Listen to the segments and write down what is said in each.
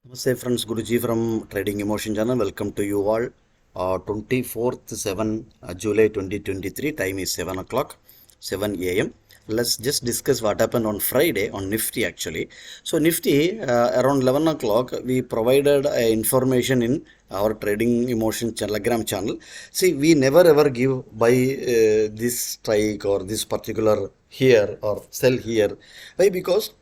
Namaste friends, Guruji from Trading Emotion channel. Welcome to you all. 24th 7 July 2023. Time is 7 o'clock, 7 a.m. Let's just discuss what happened on Friday on Nifty actually. So Nifty around 11 o'clock we provided information in our Trading Emotion Telegram channel. See, we never ever give buy this strike or this particular here or sell here. Why? Because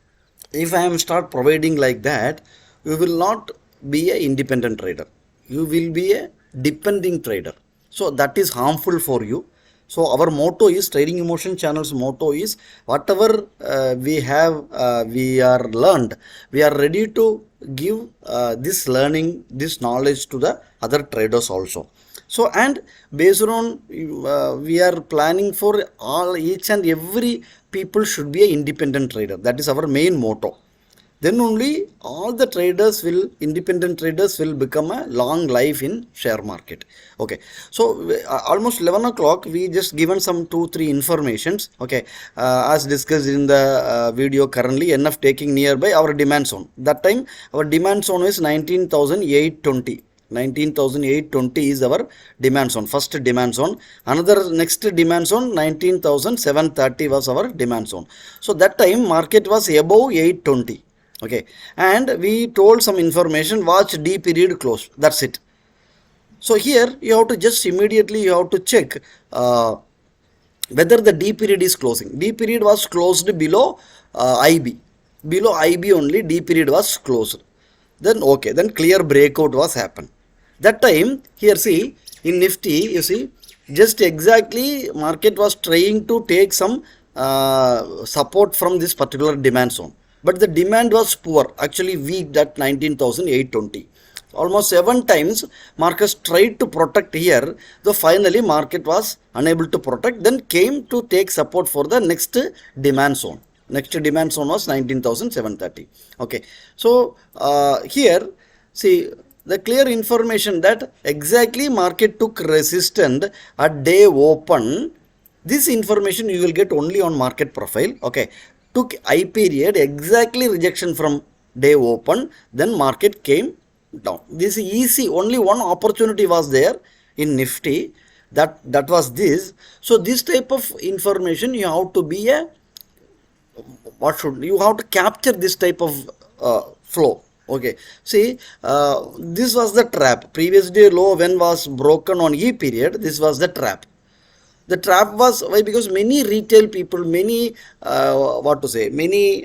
if I am start providing like that, you will not be a independent trader. You will be a depending trader. So that is harmful for you. So our motto is Trading Emotion channel's motto is whatever we are learned, we are ready to give this learning, this knowledge to the other traders also. So and based on we are planning for all each and every people should be an independent trader. That is our main motto. Then only all the traders will independent traders will become a long life in share market. Okay, so almost 11 o'clock we just given some 2-3 informations. Okay, as discussed in the video, currently enough taking nearby our demand zone. That time our demand zone is 19,820. 19,820 is our demand zone, first demand zone. Another next demand zone 19,730 was our demand zone. So that time market was above 820. Okay, and we told some information, watch D period close, that's it. So here you have to just immediately you have to check whether the D period is closing. D period was closed below IB, below IB only D period was closed. Then okay, then clear breakout was happened. That time here see in Nifty, you see just exactly market was trying to take some support from this particular demand zone, but the demand was poor, actually weak, that 19,820. Almost 7 times markets tried to protect here, though finally market was unable to protect, then came to take support for the next demand zone. Next demand zone was 19,730. Okay, so here see the clear information that exactly market took resistance at day open. This information you will get only on market profile. Okay, took I period exactly rejection from day open, then market came down. This is easy, only one opportunity was there in Nifty, that was this. So this type of information you have to be a what should you have to capture this type of flow. Okay, see this was the trap. Previous day low when was broken on E period, this was the trap. The trap was why? Because many retail people, many what to say, many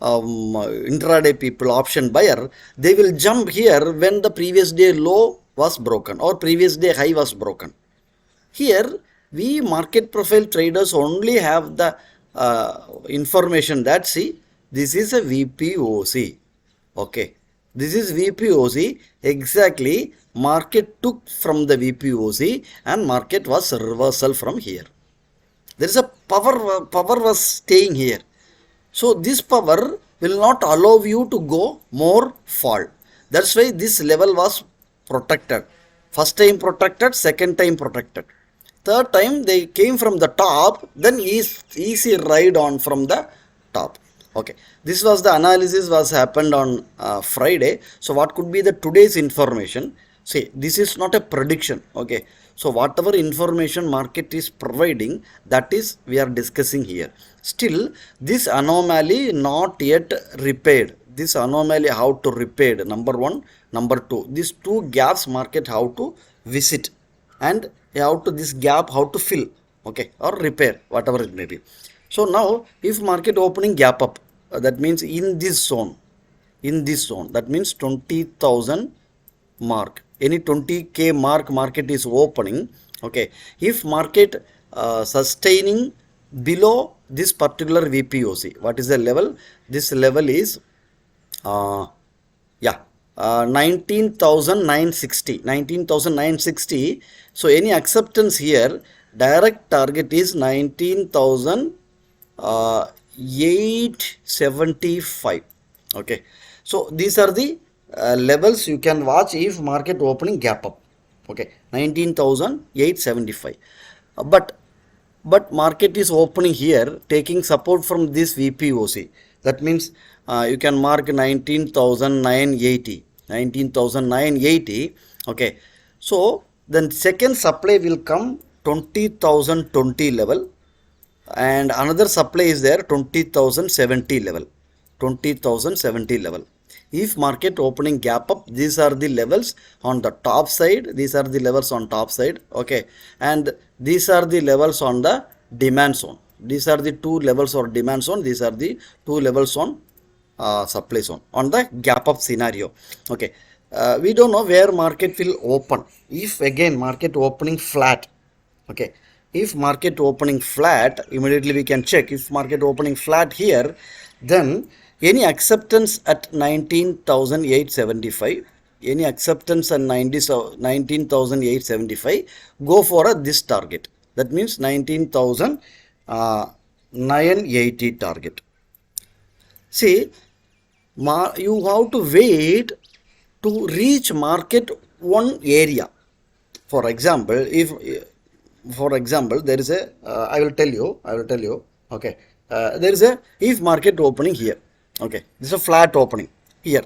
intraday people, option buyer, they will jump here when the previous day low was broken or previous day high was broken. Here we market profile traders only have the information that see this is a VPOC. Okay, this is VPOC. Exactly, market took from the VPOC and market was reversal from here. There is a power was staying here. So this power will not allow you to go more fall. That's why this level was protected. First time protected, second time protected. Third time they came from the top, then easy ride on from the top. Okay, this was the analysis was happened on Friday. So what could be the today's information? See, this is not a prediction. Okay, so whatever information market is providing, that is we are discussing here. Still this anomaly not yet repaired. This anomaly how to repair, number one. Number two, these two gaps market how to visit, and how to this gap how to fill. Okay, or repair, whatever it may be. So now if market opening gap up, that means in this zone, that means 20,000 mark, any 20k market is opening. Okay, if market sustaining below this particular VPOC, what is the level? This level is yeah, 19,960. So any acceptance here, direct target is 19,875. Okay, so these are the levels you can watch if market opening gap up. Okay, 19,875. But market is opening here taking support from this VPOC. That means you can mark 19,980. Okay, so then second supply will come 20,020 level, and another supply is there 20,070 level. If market opening gap up, these are the levels on the top side, okay, and these are the levels on the demand zone. These are the two levels or demand zone, these are the two levels on supply zone on the gap up scenario. Okay, we don't know where market will open. If again market opening flat, okay, if market opening flat, immediately we can check. If market opening flat here, then any acceptance at 19,875, any acceptance at 19,875, go for this target. That means 19,980 target. See, you have to wait to reach market one area. For example, if there is a I will tell you, okay, there is a, if market opening here, okay, this is a flat opening here,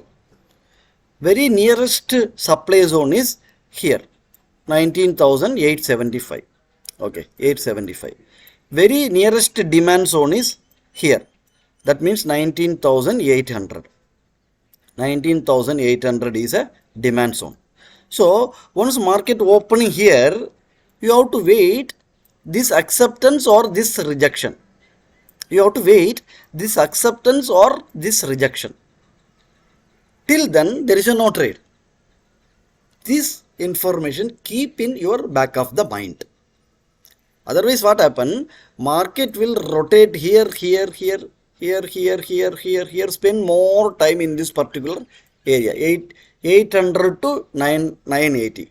very nearest supply zone is here 19,875, okay, 875. Very nearest demand zone is here, that means 19,800. 19,800 is a demand zone. So once market opening here, you have to wait this acceptance or this rejection. You have to wait this acceptance or this rejection. Till then, there is a no trade. This information keep in your back of the mind. Otherwise, what happen? Market will rotate here, spend more time in this particular area, 800 to 980.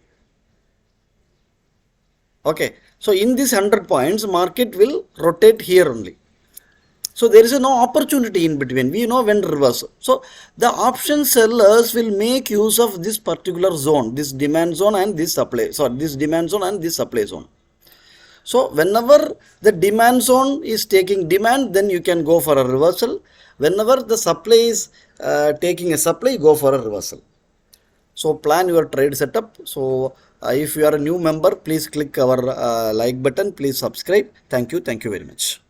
Okay, so in this 100 points, market will rotate here only. So there is no opportunity in between. We know when reverse. So the option sellers will make use of this particular zone, this demand zone and this supply. Sorry, this demand zone and this supply zone. So whenever the demand zone is taking demand, then you can go for a reversal. Whenever the supply is taking a supply, go for a reversal. So plan your trade setup. So if you are a new member, please click our like button. Please subscribe. Thank you very much.